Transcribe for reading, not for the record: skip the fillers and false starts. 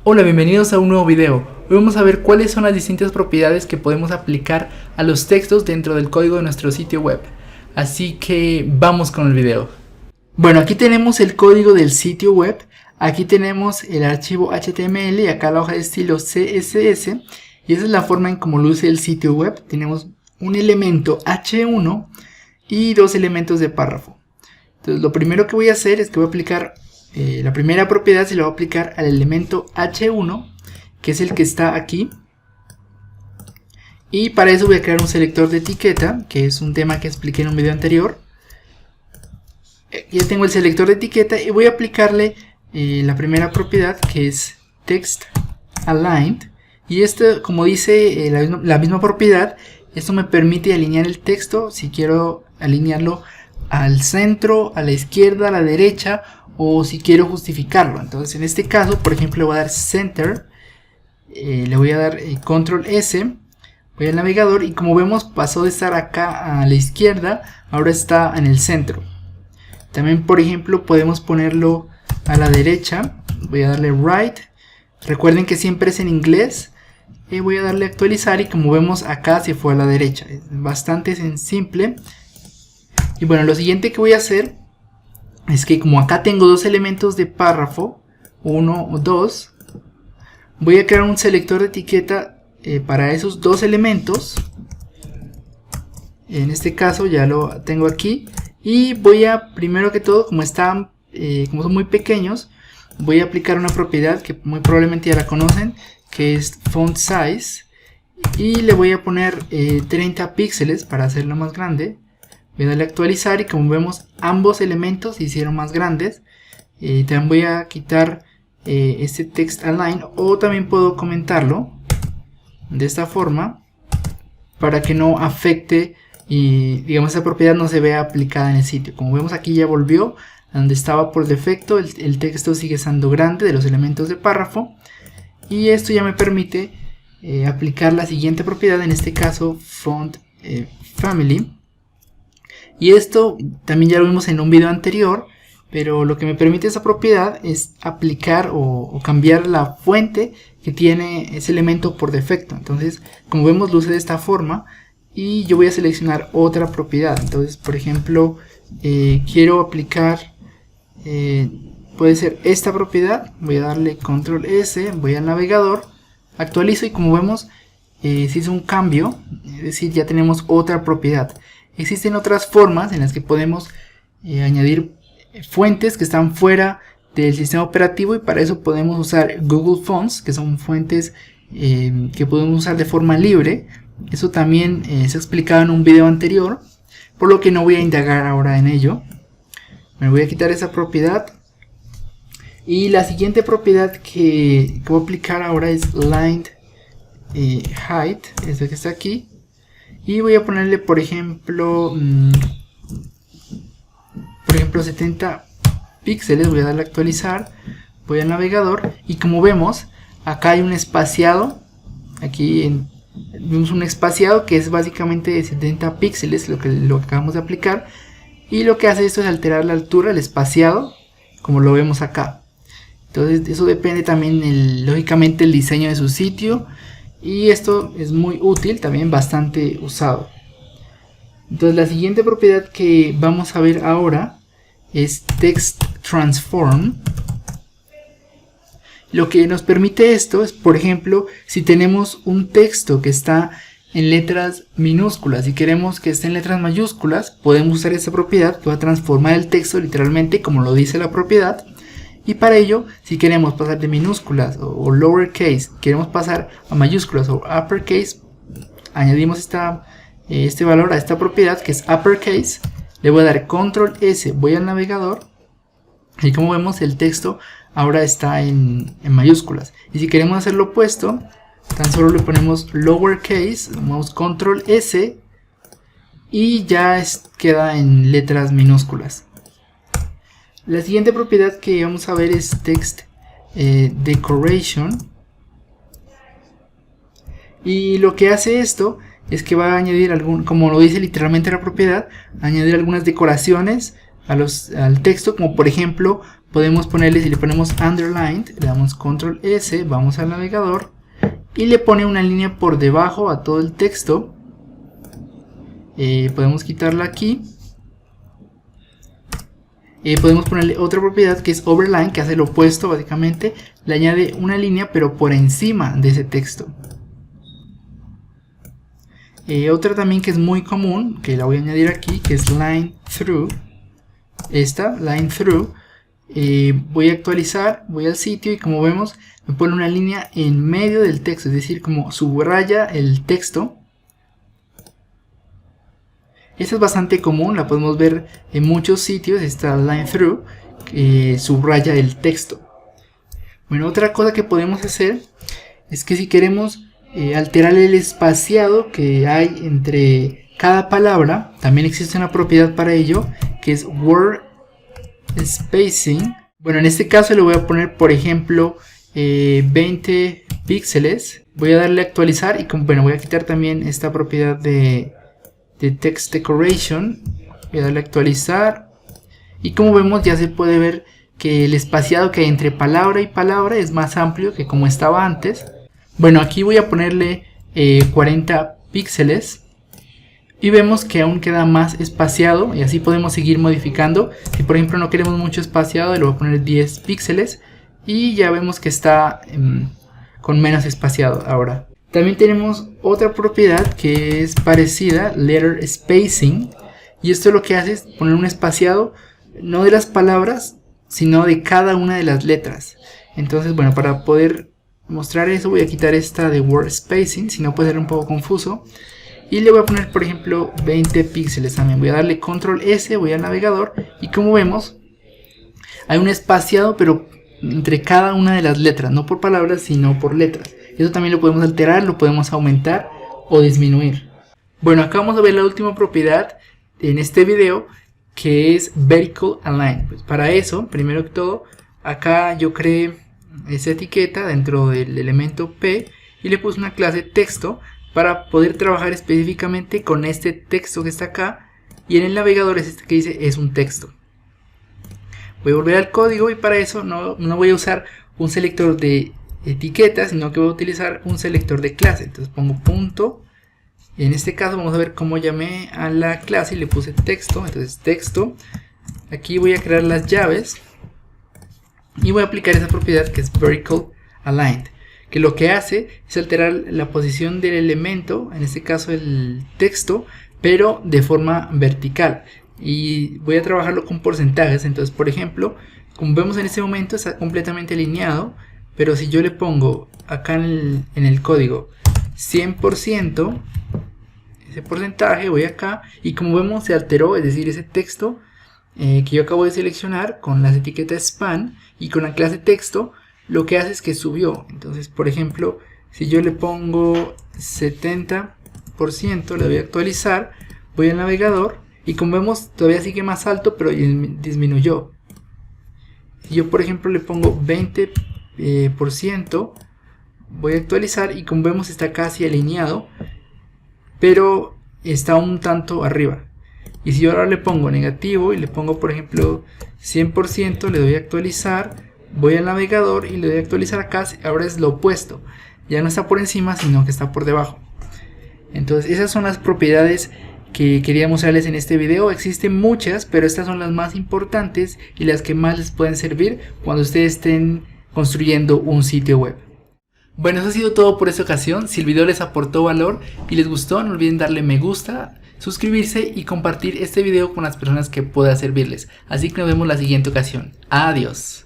Hola, bienvenidos a un nuevo video. Hoy vamos a ver cuáles son las distintas propiedades que podemos aplicar a los textos dentro del código de nuestro sitio web. Así que vamos con el video. Bueno, aquí tenemos el código del sitio web. Aquí tenemos el archivo HTML y acá la hoja de estilo CSS. Y esa es la forma en cómo luce el sitio web. Tenemos un elemento H1 y dos elementos de párrafo. Entonces lo primero que voy a hacer es que voy a aplicar la primera propiedad, se la voy a aplicar al elemento H1, que es el que está aquí. Y para eso voy a crear un selector de etiqueta, que es un tema que expliqué en un video anterior. Ya tengo el selector de etiqueta y voy a aplicarle la primera propiedad, que es text aligned. Y esto, como dice la misma propiedad, esto me permite alinear el texto si quiero alinearlo al centro, a la izquierda, a la derecha, o si quiero justificarlo. Entonces en este caso, por ejemplo, le voy a dar center, le voy a dar control S, voy al navegador y como vemos pasó de estar acá a la izquierda, ahora está en el centro. También, por ejemplo, podemos ponerlo a la derecha, voy a darle right, recuerden que siempre es en inglés, y voy a darle actualizar y como vemos acá se fue a la derecha. Es bastante simple. Y bueno, lo siguiente que voy a hacer es que como acá tengo dos elementos de párrafo, 1 o 2, voy a crear un selector de etiqueta para esos dos elementos. En este caso ya lo tengo aquí. Y voy a, primero que todo, como son muy pequeños, voy a aplicar una propiedad que muy probablemente ya la conocen, que es font size. Y le voy a poner 30 píxeles para hacerlo más grande. Voy a darle a actualizar y como vemos ambos elementos se hicieron más grandes. También voy a quitar este text align, o también puedo comentarlo de esta forma para que no afecte y digamos esa propiedad no se vea aplicada en el sitio. Como vemos aquí ya volvió a donde estaba por defecto, el texto sigue siendo grande de los elementos de párrafo y esto ya me permite aplicar la siguiente propiedad, en este caso font family. Y esto también ya lo vimos en un video anterior, pero lo que me permite esa propiedad es aplicar o cambiar la fuente que tiene ese elemento por defecto. Entonces, como vemos, luce de esta forma y yo voy a seleccionar otra propiedad. Entonces, por ejemplo, quiero aplicar, puede ser esta propiedad, voy a darle control S, voy al navegador, actualizo y como vemos, se hizo un cambio, es decir, ya tenemos otra propiedad. Existen otras formas en las que podemos añadir fuentes que están fuera del sistema operativo y para eso podemos usar Google Fonts, que son fuentes que podemos usar de forma libre. Eso también se ha explicado en un video anterior, por lo que no voy a indagar ahora en ello. Me voy a quitar esa propiedad y la siguiente propiedad que voy a aplicar ahora es Aligned Height, esta que está aquí. Y voy a ponerle, por ejemplo 70 píxeles, voy a darle a actualizar, voy al navegador y como vemos, acá hay un espaciado, aquí vemos un espaciado que es básicamente de 70 píxeles, lo que acabamos de aplicar, y lo que hace esto es alterar la altura, el espaciado, como lo vemos acá. Entonces eso depende también, lógicamente, el diseño de su sitio. Y esto es muy útil, también bastante usado. Entonces la siguiente propiedad que vamos a ver ahora es text transform. Lo que nos permite esto es, por ejemplo, si tenemos un texto que está en letras minúsculas y queremos que esté en letras mayúsculas, podemos usar esta propiedad que va a transformar el texto literalmente como lo dice la propiedad. Y para ello, si queremos pasar de minúsculas o lowercase, queremos pasar a mayúsculas o uppercase, añadimos este valor a esta propiedad que es uppercase, le voy a dar control S, voy al navegador y como vemos el texto ahora está en mayúsculas. Y si queremos hacer lo opuesto, tan solo le ponemos lowercase, damos control S y ya queda en letras minúsculas. La siguiente propiedad que vamos a ver es text decoration. Y lo que hace esto es que va a añadir como lo dice literalmente la propiedad, añadir algunas decoraciones al texto, como por ejemplo podemos ponerle, si le ponemos underlined, le damos control S, vamos al navegador y le pone una línea por debajo a todo el texto. Podemos quitarla aquí. Podemos ponerle otra propiedad que es overline, que hace lo opuesto básicamente, le añade una línea pero por encima de ese texto. Otra también que es muy común, que la voy a añadir aquí, que es line through. Esta, line through. Voy a actualizar, voy al sitio y como vemos me pone una línea en medio del texto, es decir, como subraya el texto. Esta es bastante común, la podemos ver en muchos sitios, esta line through, que subraya el texto. Bueno, otra cosa que podemos hacer es que si queremos alterar el espaciado que hay entre cada palabra, también existe una propiedad para ello, que es word spacing. Bueno, en este caso le voy a poner, por ejemplo, 20 píxeles. Voy a darle a actualizar y bueno, voy a quitar también esta propiedad de text decoration. Voy a darle a actualizar y como vemos ya se puede ver que el espaciado que hay entre palabra y palabra es más amplio que como estaba antes. Bueno, aquí voy a ponerle 40 píxeles y vemos que aún queda más espaciado y así podemos seguir modificando. Si por ejemplo no queremos mucho espaciado, le voy a poner 10 píxeles y ya vemos que está con menos espaciado ahora. También tenemos otra propiedad que es parecida, letter spacing, y esto lo que hace es poner un espaciado no de las palabras sino de cada una de las letras. Entonces bueno, para poder mostrar eso voy a quitar esta de word spacing, si no puede ser un poco confuso, y le voy a poner por ejemplo 20 píxeles también. Voy a darle control S, voy al navegador y como vemos hay un espaciado pero entre cada una de las letras, no por palabras sino por letras. Eso también lo podemos alterar, lo podemos aumentar o disminuir. Bueno, acá vamos a ver la última propiedad en este video, que es vertical align. Pues para eso, primero que todo, acá yo creé esa etiqueta dentro del elemento P y le puse una clase texto para poder trabajar específicamente con este texto que está acá, y en el navegador es este que dice es un texto. Voy a volver al código y para eso no voy a usar un selector de etiquetas, sino que voy a utilizar un selector de clase. Entonces pongo punto, y en este caso vamos a ver cómo llamé a la clase y le puse texto. Entonces texto, aquí voy a crear las llaves y voy a aplicar esa propiedad que es vertical aligned, que lo que hace es alterar la posición del elemento, en este caso el texto, pero de forma vertical, y voy a trabajarlo con porcentajes. Entonces por ejemplo, como vemos en este momento está completamente alineado, pero si yo le pongo acá en el código 100%, ese porcentaje, voy acá y como vemos se alteró, es decir, ese texto que yo acabo de seleccionar con las etiquetas span y con la clase texto, lo que hace es que subió. Entonces por ejemplo, si yo le pongo 70%, le doy a actualizar, voy al navegador y como vemos todavía sigue más alto pero disminuyó. Si yo por ejemplo le pongo 20%, voy a actualizar y como vemos está casi alineado pero está un tanto arriba. Y si yo ahora le pongo negativo y le pongo por ejemplo 100%, le doy a actualizar, voy al navegador y le doy a actualizar acá, ahora es lo opuesto, ya no está por encima sino que está por debajo. Entonces esas son las propiedades que quería mostrarles en este video. Existen muchas, pero estas son las más importantes y las que más les pueden servir cuando ustedes estén construyendo un sitio web. Bueno, eso ha sido todo por esta ocasión. Si el video les aportó valor y les gustó, no olviden darle me gusta, suscribirse y compartir este video con las personas que pueda servirles. Así que nos vemos la siguiente ocasión. Adiós.